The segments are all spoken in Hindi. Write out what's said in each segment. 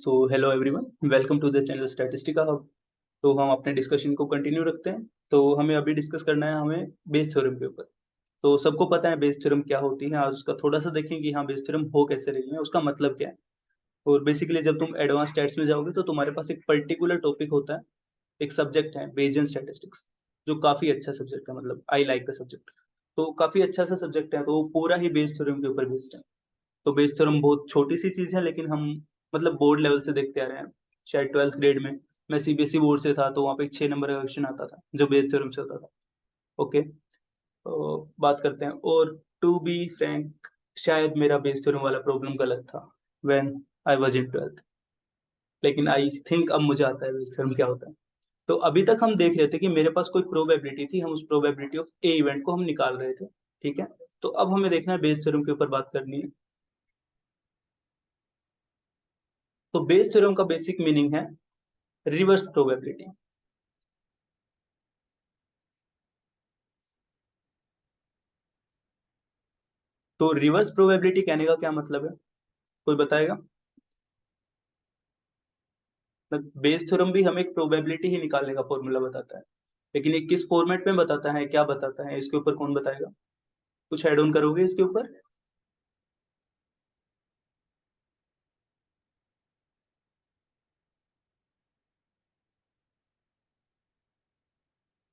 So hello everyone, welcome to the channel Statistica Hub. तो हम अपने डिस्कशन को कंटिन्यू रखते हैं। तो हमें अभी डिस्कस करना है हमें बेस थ्योरम के ऊपर। तो सबको पता है बेस थ्योरम क्या होती है, आज उसका थोड़ा सा देखें कि हाँ बेस थ्योरम हो कैसे रही है, उसका मतलब क्या है। और बेसिकली जब तुम एडवांस स्टैट्स में जाओगे तो तुम्हारे पास एक पर्टिकुलर टॉपिक होता है, एक सब्जेक्ट है बेसियन स्टैटिस्टिक्स, जो काफी अच्छा सब्जेक्ट है, मतलब आई लाइक द सब्जेक्ट। तो काफी अच्छा सा सब्जेक्ट है, तो वो पूरा ही बेस थ्योरम के ऊपर बेस्ड है। तो बेस थ्योरम बहुत छोटी सी चीज है, लेकिन हम मतलब बोर्ड लेवल से देखते आ रहे हैं। शायद 12th ग्रेड में, मैं सीबीएसई बोर्ड से था, तो वहाँ पे 6 नंबर का क्वेश्चन आता था जो बेस थ्योरम से होता था। ओके, तो बात करते हैं। और टू बी फ्रैंक, शायद मेरा बेस थ्योरम वाला प्रॉब्लम गलत था when I was in 12th, लेकिन आई थिंक अब मुझे आता है बेस थ्योरम क्या होता है। तो अभी तक हम देख रहे थे कि मेरे पास कोई प्रोबेबिलिटी थी, हम उस प्रोबेबिलिटी ऑफ ए इवेंट को हम निकाल रहे थे। ठीक है, तो अब हमें देखना है बेस थ्योरम के ऊपर बात करनी है। तो बेस थ्योरम का बेसिक मीनिंग है रिवर्स प्रोबेबिलिटी। तो रिवर्स प्रोबेबिलिटी कहने का क्या मतलब है, कोई बताएगा। बेस थ्योरम भी हमें एक प्रोबेबिलिटी ही निकालने का फॉर्मूला बताता है, लेकिन ये किस फॉर्मेट में बताता है, क्या बताता है, इसके ऊपर कौन बताएगा। कुछ ऐड ऑन करोगे इसके ऊपर।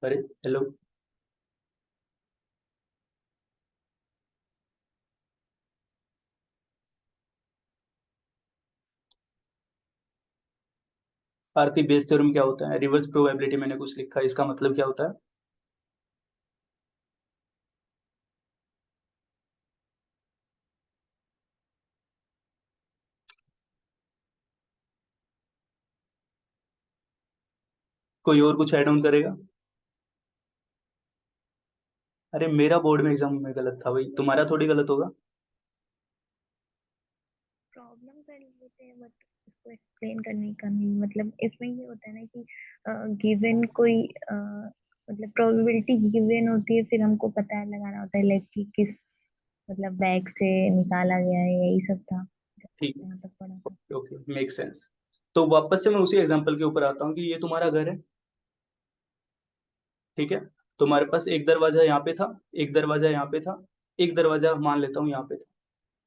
अरे हेलो, आरती बेस थ्योरम क्या होता है, रिवर्स प्रोबेबिलिटी मैंने कुछ लिखा है, इसका मतलब क्या होता है। कोई और कुछ ऐड ऑन करेगा। अरे मेरा बोर्ड में एग्जाम में गलत था भाई, तुम्हारा थोड़ी गलत होगा। प्रॉब्लम कर लेते हैं बट उसको एक्सप्लेन करने का नहीं। मतलब इसमें ये होता है ना कि गिवन कोई मतलब प्रोबेबिलिटी गिवन होती है, फिर हमको पता लगाना होता है लाइक कि किस मतलब बैग से निकाला गया है, यही सब था ठीक यहाँ तक पढ़ा था। है, ओके, मेक सेंस। तो वापस से मैं उसी एग्जांपल के ऊपर आता हूँ कि ये तुम्हारा घर है। ठीक है, तुम्हारे पास एक दरवाजा यहाँ पे था, एक दरवाजा यहाँ पे था, एक दरवाजा मान लेता हूँ यहाँ पे था,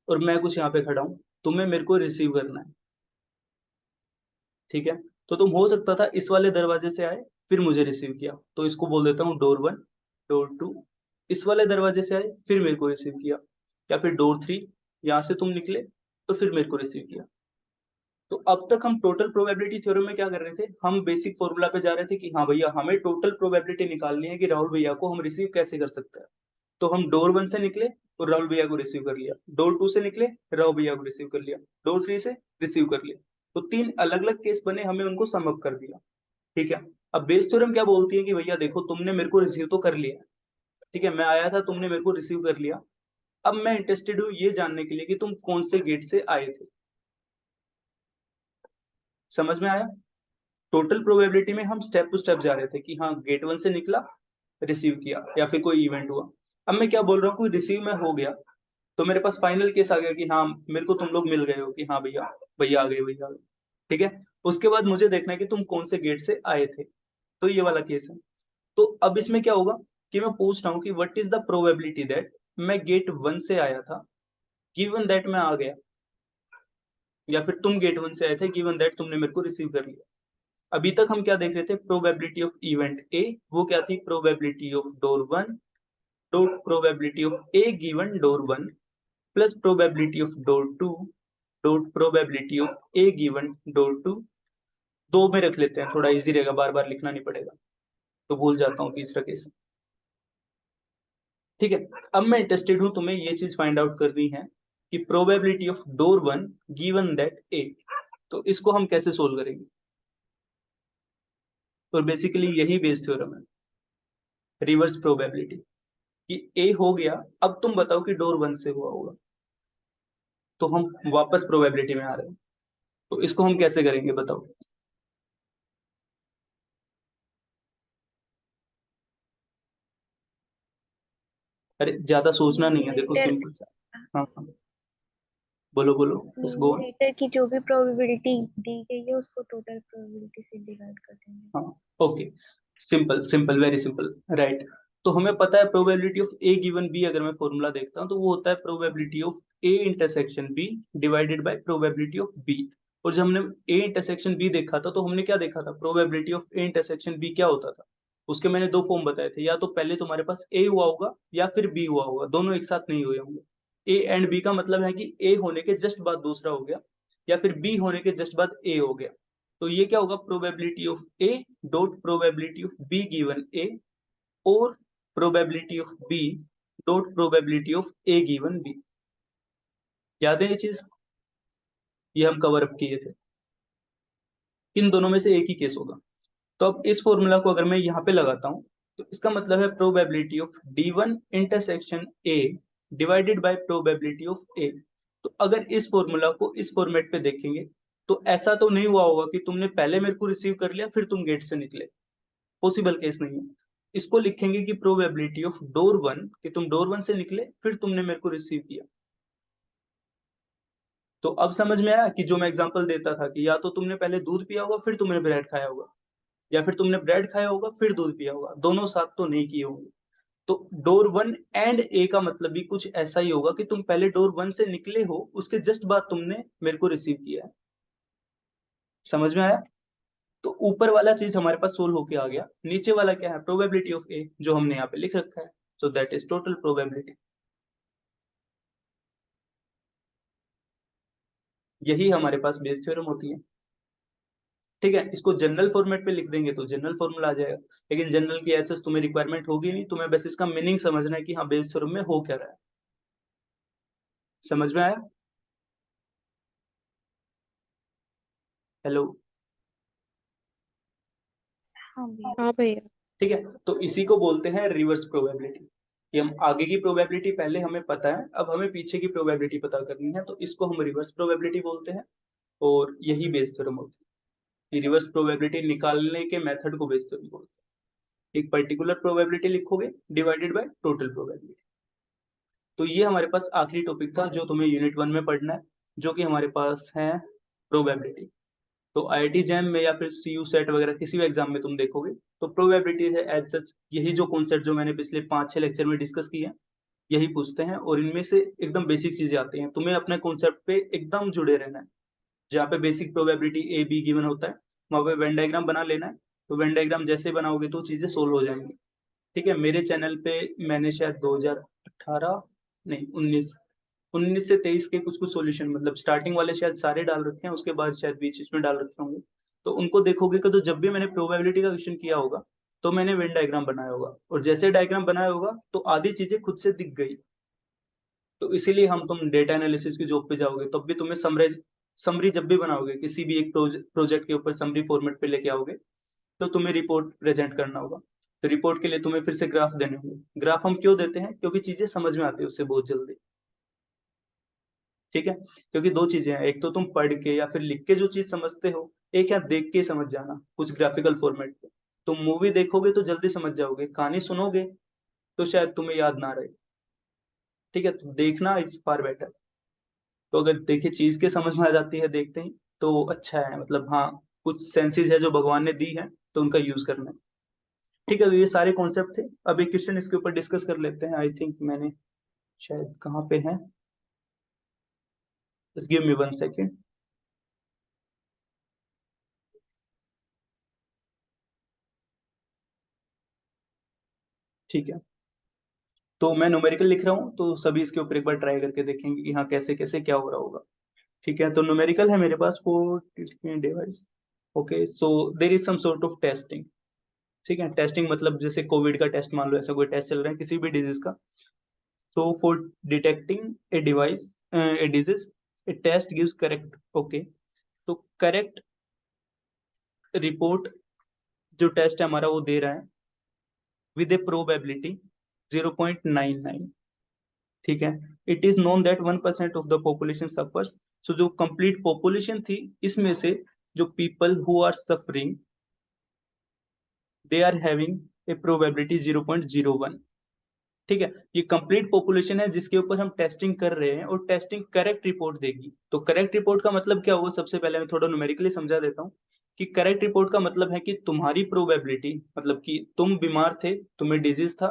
और मैं कुछ यहाँ पे खड़ा हूँ। तुम्हें मेरे को रिसीव करना है। ठीक है, तो तुम हो सकता था इस वाले दरवाजे से आए, फिर मुझे रिसीव किया, तो इसको बोल देता हूँ डोर 1, डोर 2। इस वाले दरवाजे से आए, फिर मेरे को रिसीव किया, या फिर डोर 3, यहाँ से तुम निकले तो फिर मेरे को रिसीव किया। तो अब तक हम टोटल प्रोबेबिलिटी थ्योरम में क्या कर रहे थे, हम बेसिक फॉर्मूला पे जा रहे थे कि हाँ भैया हमें टोटल प्रोबेबिलिटी निकालनी है कि राहुल भैया को हम रिसीव कैसे कर सकते हैं। तो हम डोर 1 से निकले और राहुल भैया को रिसीव कर लिया, डोर 2 से निकले, राहुल भैया को रिसीव कर लिया, डोर 3 से रिसीव कर लिया। तो तीन अलग अलग केस बने, हमें उनको सम अप कर दिया। ठीक है, अब बेस थ्योरम क्या बोलती है कि भैया देखो तुमने मेरे को रिसीव तो कर लिया। ठीक है, मैं आया था, तुमने मेरे को रिसीव कर लिया। अब मैं इंटरेस्टेड हूँ ये जानने के लिए कि तुम कौन से गेट से आए थे। समझ में आया। टोटल प्रोबेबिलिटी में हम स्टेप टू स्टेप जा रहे थे कि हाँ गेट 1 से निकला, रिसीव किया, या फिर कोई इवेंट हुआ। अब मैं क्या बोल रहा हूँ, कोई रिसीव में हो गया, तो मेरे पास फाइनल केस आ गया कि हाँ मेरे को तुम लोग मिल गए हो कि हाँ भैया, भैया आ गए, भैया आ गए। ठीक है, उसके बाद मुझे देखना है कि तुम कौन से गेट से आए थे। तो ये वाला केस है। तो अब इसमें क्या होगा कि मैं पूछ रहा हूँ कि what is the probability that मैं गेट 1 से आया था, गिवन दैट मैं आ गया, या फिर तुम गेट 1 से आए थे गिवन दैट तुमने मेरे को रिसीव कर लिया। अभी तक हम क्या देख रहे थे, प्रोबेबिलिटी ऑफ इवेंट ए, वो क्या थी, probability of door 1 dot probability of A given door 1 plus probability of door 2 dot probability of A given door 2। दो में रख लेते हैं, थोड़ा इजी रहेगा, बार बार लिखना नहीं पड़ेगा, तो भूल जाता हूँ तीसरा केस। ठीक है, अब मैं इंटरेस्टेड हूं, तुम्हें ये चीज फाइंड आउट करनी है कि probability of door 1 given that A. तो इसको हम कैसे सोल्व करेंगे। और बेसिकली यही बेस थ्योरम है, रिवर्स प्रोबेबिलिटी, कि ए हो गया, अब तुम बताओ कि डोर 1 से हुआ होगा। तो हम वापस प्रोबेबिलिटी में आ रहे हैं, तो इसको हम कैसे करेंगे बताओ। अरे ज्यादा सोचना नहीं है, देखो न्यूमरेटर सिंपल सा। हाँ हाँ, बोलो बोलो, बस गो ऑन। न्यूमरेटर की जो भी प्रोबेबिलिटी दी गई है उसको टोटल प्रोबेबिलिटी से डिवाइड कर देंगे। हाँ, okay, simple simple, very simple, right. तो हमें पता है probability of A given B, अगर मैं फॉर्मूला देखता हूँ तो वो होता है probability of A intersection B divided by probability of B. और जब हमने ए इंटरसेक्शन बी देखा था तो हमने क्या देखा था, probability of A intersection B क्या होता था। उसके मैंने दो फॉर्म बताए थे, या तो पहले तुम्हारे पास ए हुआ होगा या फिर बी हुआ होगा, दोनों एक साथ नहीं हुए होंगे। ए एंड बी का मतलब है कि ए होने के जस्ट बाद दूसरा हो गया, या फिर बी होने के जस्ट बाद ए हो गया। तो ये क्या होगा, probability of A dot probability of B given A, और probability of B dot probability of A given B. याद है ये चीज, ये हम कवर अप किए थे। इन दोनों में से एक ही केस होगा। तो अब इस फॉर्मूला को अगर मैं यहाँ पे लगाता हूँ, तो इसका मतलब है probability of D one intersection A divided by probability of A. तो अगर इस फॉर्मूला को इस फॉर्मेट पे देखेंगे, तो ऐसा तो नहीं हुआ होगा कि तुमने पहले मेरे को रिसीव कर लिया फिर तुम गेट से निकले, पॉसिबल केस नहीं है। इसको लिखेंगे कि प्रोबेबिलिटी ऑफ डोर वन, कि तुम डोर वन से निकले फिर तुमने मेरे को रिसीव किया। तो अब समझ में आया कि जो मैं एग्जांपल देता था कि या तो तुमने पहले दूध पिया होगा फिर तुमने ब्रेड खाया होगा, या फिर तुमने ब्रेड खाया होगा फिर दूध पिया होगा, दोनों साथ तो नहीं किए होंगे। तो डोर वन एंड ए का मतलब भी कुछ ऐसा ही होगा कि तुम पहले डोर वन से निकले हो, उसके जस्ट बाद तुमने मेरे को रिसीव किया है। समझ में आया। तो ऊपर वाला चीज हमारे पास सोल्व होके आ गया, नीचे वाला क्या है, प्रोबेबिलिटी ऑफ ए, जो हमने यहाँ पे लिख रखा है। So that is total probability. यही हमारे पास बेस थ्योरम होती है। ठीक है, इसको जनरल फॉर्मेट पे लिख देंगे तो जनरल फॉर्मूला आ जाएगा, लेकिन जनरल की ऐसे तुम्हें रिक्वायरमेंट होगी नहीं, तुम्हें बस इसका मीनिंग समझना है कि हाँ बेस थ्योरम में हो क्या रहा है। समझ में आया। हेलो। हाँ भैया। हाँ भैया। ठीक है, तो इसी को बोलते हैं रिवर्स प्रोबेबिलिटी, कि हम आगे की प्रोबेबिलिटी पहले हमें पता है, अब हमें पीछे की प्रोबेबिलिटी पता करनी है, तो इसको हम रिवर्स प्रोबेबिलिटी बोलते हैं। और यही बेस थ्योरम होती है, कि रिवर्स प्रोबेबिलिटी निकालने के मेथड को बेस थ्योरम बोलते हैं। एक पर्टिकुलर प्रोबेबिलिटी लिखोगे डिवाइडेड बाय टोटल प्रोबेबिलिटी। तो ये हमारे पास आखिरी टॉपिक था जो तुम्हें यूनिट वन में पढ़ना है, जो कि हमारे पास है प्रोबेबिलिटी। तो आईआईटी जैम में या फिर सीयू सेट वगैरह किसी भी एग्जाम में तुम देखोगे तो प्रोबेबिलिटी है एज सच, यही जो कॉन्सेप्ट जो मैंने पिछले 5-6 लेक्चर में डिस्कस किए हैं यही पूछते हैं, और इनमें से एकदम बेसिक चीजें आती हैं। तुम्हें अपने कॉन्सेप्ट पे एकदम जुड़े रहना है। जहाँ पे basic probability A be given होता है वहाँ पे वेन डायग्राम बना लेना है। तो वेन डायग्राम जैसे बनाओगे तो चीजें सोल्व हो जाएंगी। ठीक है, मेरे चैनल पे मैंने शायद 2018, नहीं 19 से 23 के कुछ कुछ सॉल्यूशन, मतलब स्टार्टिंग वाले शायद सारे डाल रखे हैं, उसके बाद शायद बीच बीच में डाल रखे होंगे। तो उनको देखोगे कि तो जब भी मैंने प्रोबेबिलिटी का क्वेश्चन किया होगा तो मैंने वेन डायग्राम बनाया होगा, और जैसे डायग्राम बनाया होगा तो आधी चीजें खुद से दिख गई। तो इसीलिए हम तुम डेटा एनालिसिस की जॉब पे जाओगे तब भी तुम्हें समराइज समरी जब भी बनाओगे किसी भी एक प्रोजेक्ट के ऊपर समरी फॉर्मेट पे लेके आओगे, तो तुम्हें रिपोर्ट प्रेजेंट करना होगा। तो रिपोर्ट के लिए तुम्हें फिर से ग्राफ देने होंगे। ग्राफ हम क्यों देते हैं, क्योंकि चीजें समझ में आती है उससे बहुत जल्दी। ठीक है, क्योंकि दो चीजें हैं, एक तो तुम पढ़ के या फिर लिख के जो चीज समझते हो, एक या देख के समझ जाना कुछ ग्राफिकल फॉर्मेट पे। तुम मूवी देखोगे तो जल्दी समझ जाओगे, कहानी सुनोगे तो शायद तुम्हें याद ना रहे। ठीक है, तो देखना इज फार बेटर। तो अगर देखिए चीज के समझ में आ जाती है देखते ही तो अच्छा है, मतलब हाँ कुछ सेंसेस है जो भगवान ने दी है तो उनका यूज करना है। ठीक है, तो ये सारे कॉन्सेप्ट थे। अब एक क्वेश्चन इसके ऊपर डिस्कस कर लेते हैं। आई थिंक मैंने शायद कहाँ पे है, जस्ट गिव मी 1 सेकेंड। ठीक है, तो मैं न्यूमेरिकल लिख रहा हूँ, तो सभी इसके ऊपर एक बार ट्राई करके देखेंगे कि हाँ कैसे कैसे क्या हो रहा होगा। ठीक है, तो न्यूमेरिकल है मेरे पास for device. Okay, so there is some sort of testing. ठीक है, टेस्टिंग मतलब जैसे कोविड का टेस्ट मान लो, ऐसा कोई टेस्ट चल रहा है किसी भी डिजीज का। So for detecting a device, a disease, a test gives correct. Okay, तो करेक्ट रिपोर्ट जो टेस्ट है हमारा वो दे रहा है विद ए प्रोबेबिलिटी 0.99। ठीक है, it is known that 1% of the population suffers. So जो कंप्लीट पॉपुलेशन थी इसमें से जो people who are suffering they are having a probability 0.01। ठीक है, ये कंप्लीट पॉपुलेशन है जिसके ऊपर हम टेस्टिंग कर रहे हैं, और टेस्टिंग करेक्ट रिपोर्ट देगी। तो करेक्ट रिपोर्ट का मतलब क्या हुआ, सबसे पहले मैं थोड़ा न्यूमेरिकली समझा देता हूँ कि करेक्ट रिपोर्ट का मतलब है कि तुम्हारी प्रोबेबिलिटी, मतलब कि तुम बीमार थे, तुम्हें डिजीज था,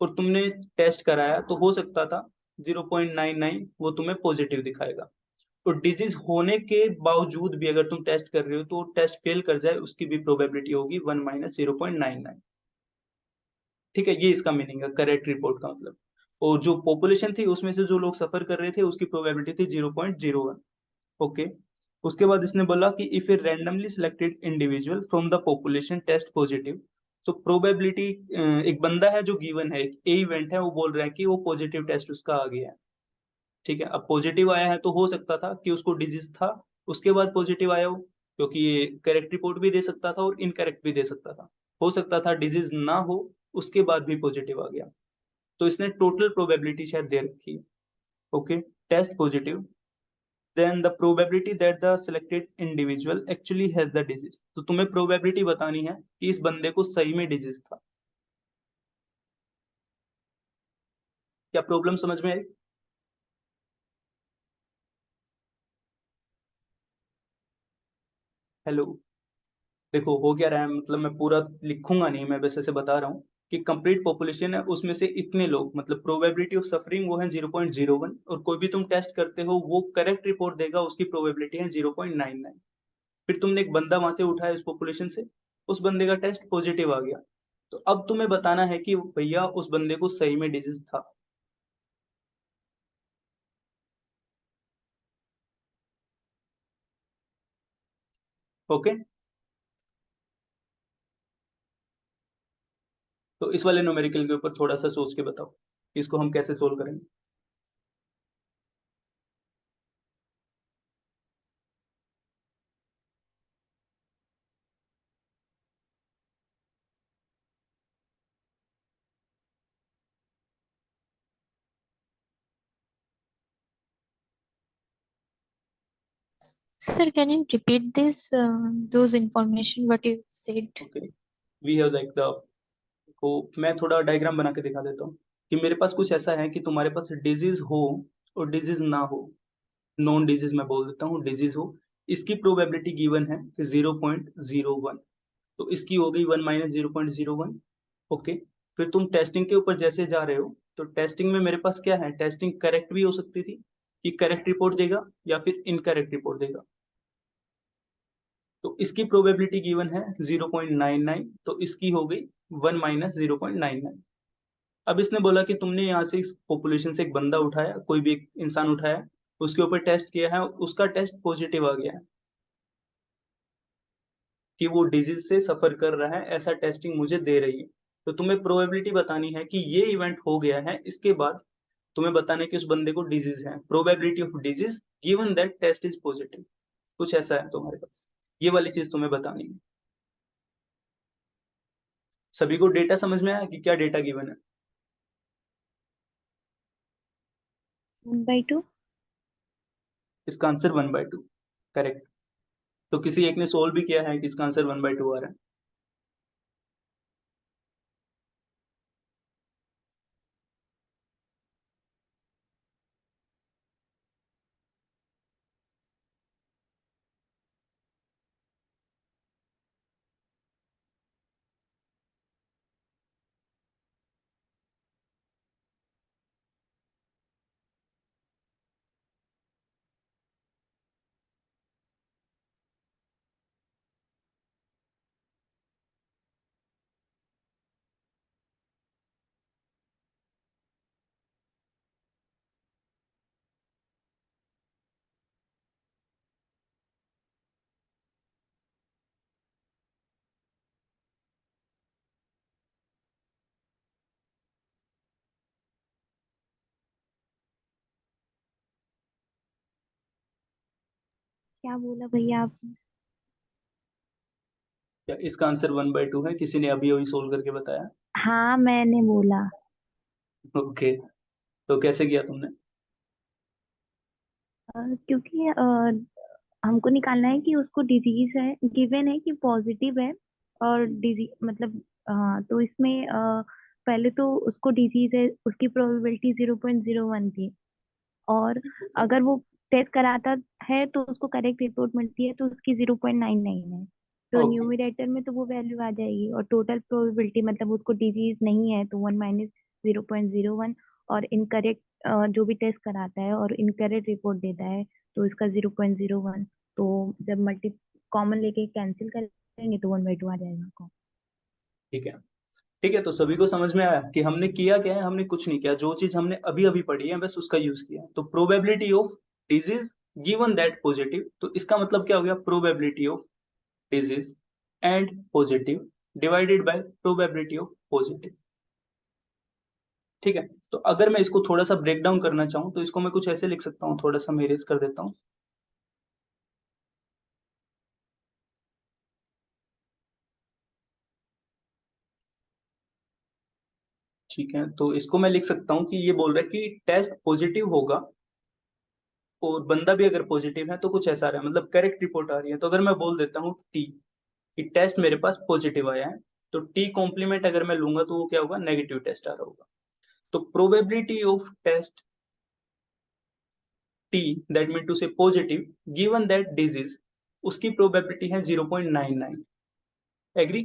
और तुमने टेस्ट कराया, तो हो सकता था 0.99 वो तुम्हें पॉजिटिव दिखाएगा। तो डिजीज होने के बावजूद भी अगर तुम टेस्ट कर रहे हो तो टेस्ट फेल कर जाए, उसकी भी प्रोबेबिलिटी होगी 1 - 0.99। ठीक है, ये इसका मीनिंग है करेक्ट रिपोर्ट का मतलब। और जो पॉपुलेशन थी उसमें से जो लोग सफर कर रहे थे उसकी प्रोबेबिलिटी थी 0.01। ओके। उसके बाद इसने बोला कि if a randomly selected individual from the population test positive, तो प्रोबेबिलिटी, एक बंदा है जो गिवन है, एक ए इवेंट है, वो बोल रहा है कि वो पॉजिटिव टेस्ट उसका आ गया है। ठीक है, अब पॉजिटिव आया है तो हो सकता था कि उसको डिजीज था, उसके बाद पॉजिटिव आया हो, क्योंकि ये करेक्ट रिपोर्ट भी दे सकता था और इनकरेक्ट भी दे सकता था। हो सकता था डिजीज ना हो, उसके बाद भी पॉजिटिव आ गया। तो इसने टोटल प्रोबेबिलिटी शायद दे रखी है। Okay, test positive, then the probability that the selected individual actually has the disease. तो तुम्हें प्रोबेबिलिटी बतानी है कि इस बंदे को सही में डिजीज था। क्या प्रॉब्लम समझ में आई? हेलो। देखो हो क्या रहा है, मतलब मैं पूरा लिखूंगा नहीं, मैं बस ऐसे बता रहा हूँ कि कंप्लीट पॉपुलेशन है, उसमें से इतने लोग, मतलब प्रोबेबिलिटी ऑफ सफरिंग वो है 0.01, और कोई भी तुम टेस्ट करते हो वो करेक्ट रिपोर्ट देगा, उसकी प्रोबेबिलिटी है 0.99। फिर तुमने एक बंदा वहां से उठाया इस पॉपुलेशन से, उस बंदे का टेस्ट पॉजिटिव आ गया, तो अब तुम्हें बताना है कि भैया उस बंदे को सही में डिजीज था। ओके। तो इस वाले न्यूमेरिकल के ऊपर थोड़ा सा सोच के बताओ कि इसको हम कैसे सोल्व करेंगे। Sir, can you repeat this, those information what you said? Okay, we have like the, को मैं थोड़ा डायग्राम बना के दिखा देता हूँ कि मेरे पास कुछ ऐसा है कि तुम्हारे पास डिजीज हो और डिजीज ना हो, नॉन डिजीज मैं बोल देता हूँ, डिजीज हो, इसकी प्रोबेबिलिटी गिवन है कि 0.01। तो इसकी हो गई 1 - 0.01। ओके। फिर तुम टेस्टिंग के ऊपर जैसे जा रहे हो, तो टेस्टिंग में मेरे पास क्या है, टेस्टिंग करेक्ट भी हो सकती थी कि करेक्ट रिपोर्ट देगा या फिर इनकरेक्ट रिपोर्ट देगा। तो इसकी प्रोबेबिलिटी गिवन है 0.99, तो इसकी हो गई 1 - 0.99। अब इसने बोला कि तुमने यहाँ से इस पॉपुलेशन से एक बंदा उठाया, कोई भी एक इंसान उठाया, उसके ऊपर टेस्ट किया है, उसका टेस्ट पॉजिटिव आ गया है कि वो डिजीज से सफर कर रहा है, ऐसा टेस्टिंग मुझे दे रही है। तो तुम्हें प्रोबेबिलिटी बतानी है कि ये इवेंट हो गया है, इसके बाद तुम्हें बताना है कि उस बंदे को डिजीज है, probability of disease given that test is positive. कुछ ऐसा है तुम्हारे पास, ये वाली चीज तुम्हें बतानी है। सभी को डेटा समझ में आया कि क्या डेटा गिवन है? 1/2। इसका आंसर 1/2, करेक्ट। तो किसी एक ने सोल्व भी किया है कि इसका आंसर 1/2 आ रहा है। क्या बोला भैया आप? क्या इसका आंसर 1/2 है? किसी ने अभी अभी सोल्व करके बताया? हाँ, मैंने बोला। ओके। तो कैसे किया तुमने? क्योंकि हमको निकालना है कि उसको डिजीज है, गिवन है कि पॉजिटिव है, और डिजीज मतलब, तो इसमें पहले तो उसको डिजीज है, उसकी प्रोबेबिलिटी 0.01 थी, और अगर वो टेस्ट कराता है तो उसको करेक्ट रिपोर्ट मिलती है तो उसकी 0.99 है। तो ओके। न्यूमरेटर में तो वो वैल्यू आ जाएगी, और टोटल प्रोबेबिलिटी मतलब उसको डिजीज नहीं है तो 1 - 0.01, और इनकरेक्ट जो भी टेस्ट कराता है और इनकरेक्ट रिपोर्ट देता है तो इसका 0.01। तो जब मल्टी कॉमन लेके कैंसिल करेंगे तो 1/2 आ जाएगा। ठीक है। ठीक है, तो सभी को समझ में आया कि हमने किया क्या है? हमने कुछ नहीं किया, जो चीज हमने अभी अभी पढ़ी है बस उसका यूज किया। तो probability of disease given that positive, तो इसका मतलब क्या हो गया? Probability of disease and positive divided by probability of positive. ठीक है, तो अगर मैं इसको थोड़ा सा ब्रेक डाउन करना चाहूँ तो इसको मैं कुछ ऐसे लिख सकता हूँ, थोड़ा सा मैं इरेज कर देता हूँ। ठीक है, तो इसको मैं लिख सकता हूँ कि ये बोल रहा है कि टेस्ट पॉजिटिव होगा, और बंदा भी अगर पॉजिटिव है तो कुछ ऐसा आ रहा है, मतलब करेक्ट रिपोर्ट आ रही है। तो अगर मैं बोल देता हूँ टी, कि टेस्ट मेरे पास पॉजिटिव आया है, तो टी कॉम्प्लीमेंट अगर मैं लूंगा तो वो क्या होगा? नेगेटिव टेस्ट आ रहा होगा। तो probability of test T, that mean to say positive, given that disease, उसकी प्रोबेबिलिटी है 0.99। एग्री?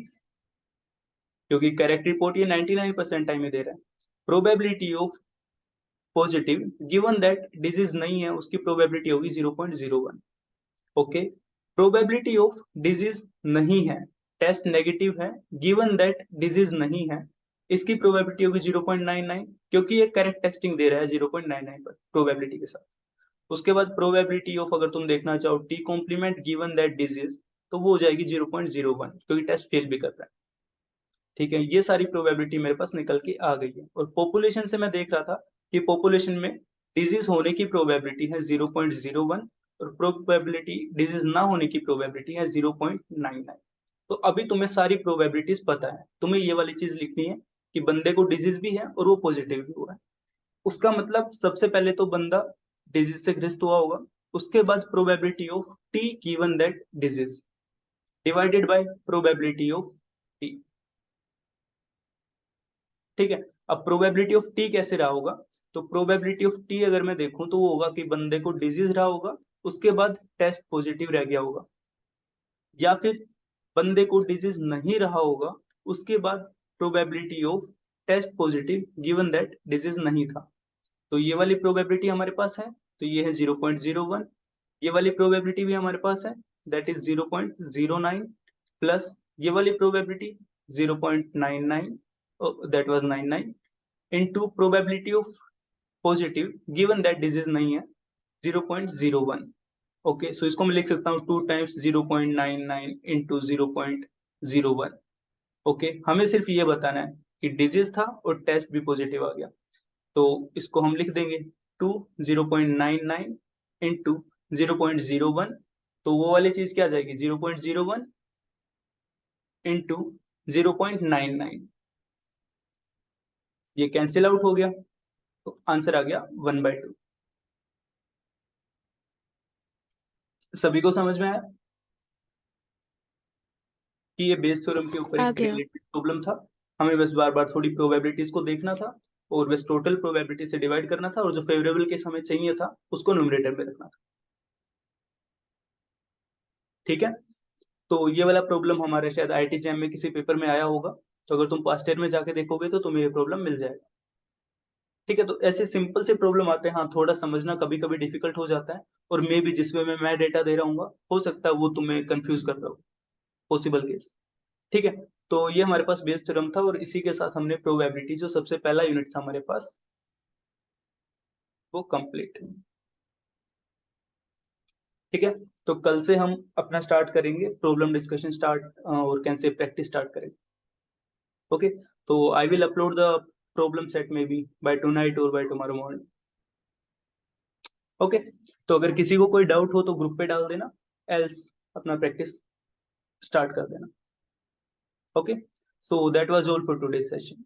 क्योंकि करेक्ट रिपोर्ट ये 99% टाइम में दे रहा है। Probability of positive given that disease नहीं है, उसकी प्रोबेबिलिटी होगी 0.01। ओके। प्रोबेबिलिटी ऑफ डिजीज नहीं है, टेस्ट नेगेटिव है, गिवन दैट डिजीज नहीं है, इसकी प्रोबेबिलिटी होगी 0.99, क्योंकि ये करेक्ट टेस्टिंग दे रहा है 0.99 पर प्रोबेबिलिटी के साथ। उसके बाद प्रोबेबिलिटी ऑफ, अगर तुम देखना चाहो T complement given that disease, तो वो हो जाएगी 0.01, क्योंकि टेस्ट फेल भी कर रहा है। ठीक है, ये सारी प्रोबेबिलिटी मेरे पास निकल के आ गई है। और पॉपुलेशन से मैं देख रहा था कि पॉपुलेशन में डिजीज होने की प्रोबेबिलिटी है 0.01, और प्रोबेबिलिटी डिजीज ना होने की प्रोबेबिलिटी है 0.99। तो अभी तुम्हें सारी प्रोबेबिलिटीज पता है, तुम्हें ये वाली चीज लिखनी है कि बंदे को डिजीज भी है और वो पॉजिटिव भी हुआ है। उसका मतलब सबसे पहले तो बंदा डिजीज से ग्रस्त हुआ होगा, उसके बाद probability of T given that disease divided by probability of T. ठीक है, अब प्रोबेबिलिटी ऑफ टी कैसे रहा होगा? तो प्रोबेबिलिटी ऑफ टी अगर मैं देखूं तो वो होगा कि बंदे को डिजीज रहा होगा, उसके बाद टेस्ट पॉजिटिव रह गया होगा, या फिर बंदे को डिजीज नहीं रहा होगा, उसके बाद probability of test positive given that disease नहीं था। तो ये वाली प्रोबेबिलिटी हमारे पास है, तो ये है 0.01। ये वाली प्रोबेबिलिटी भी हमारे पास है, दैट इज 0.09, प्लस ये वाली probability 0.99, that was 99, into probability of positive given that disease नहीं है 0.01। ओके, सो इसको मैं लिख सकता हूँ 2 टाइम्स 0.99 इंटू 0.01। ओके, हमें सिर्फ ये बताना है कि डिजीज था और टेस्ट भी पॉजिटिव आ गया। तो इसको हम लिख देंगे 2 0.99 इंटू 0.01। तो वो वाली चीज क्या आ जाएगी? 0.01 इंटू 0.99, ये कैंसिल आउट हो गया, तो आंसर आ गया 1/2। सभी को समझ में आया कि ये बेस थ्योरम के ऊपर आ एक गया। रिलेटेड प्रॉब्लम था। हमें बस बार बार थोड़ी प्रोबेबिलिटीज को देखना था, और बस टोटल प्रोबेबिलिटी से डिवाइड करना था, और जो फेवरेबल केस हमें चाहिए था उसको न्यूमरेटर में रखना था। ठीक है, तो ये वाला प्रॉब्लम हमारे शायद आईटी जैम में किसी पेपर में आया होगा, तो अगर तुम पास्ट ईयर में जाके देखोगे तो तुम्हें ये प्रॉब्लम मिल जाएगा। ठीक है, तो ऐसे सिंपल से प्रॉब्लम आते हैं, हाँ थोड़ा समझना कभी कभी डिफिकल्ट हो जाता है, और मे भी जिसमें मैं डेटा दे रहा हूँ हो सकता है वो तुम्हें कंफ्यूज कर रहा हो, पॉसिबल केस। ठीक है, तो ये हमारे पास बेस थ्योरम था, और इसी के साथ हमने प्रोबेबिलिटी, जो सबसे पहला यूनिट था हमारे पास, वो कंप्लीट। ठीक है, तो कल से हम अपना स्टार्ट करेंगे प्रॉब्लम डिस्कशन स्टार्ट, और कैसे प्रैक्टिस स्टार्ट करेंगे। ओके, तो I will upload the problem set may be bye tonight और बाय टुमारो मॉर्निंग। ओके, तो अगर किसी को कोई डाउट हो तो ग्रुप पे डाल देना, एल्स अपना प्रैक्टिस स्टार्ट कर देना। Okay, so that was all for today session.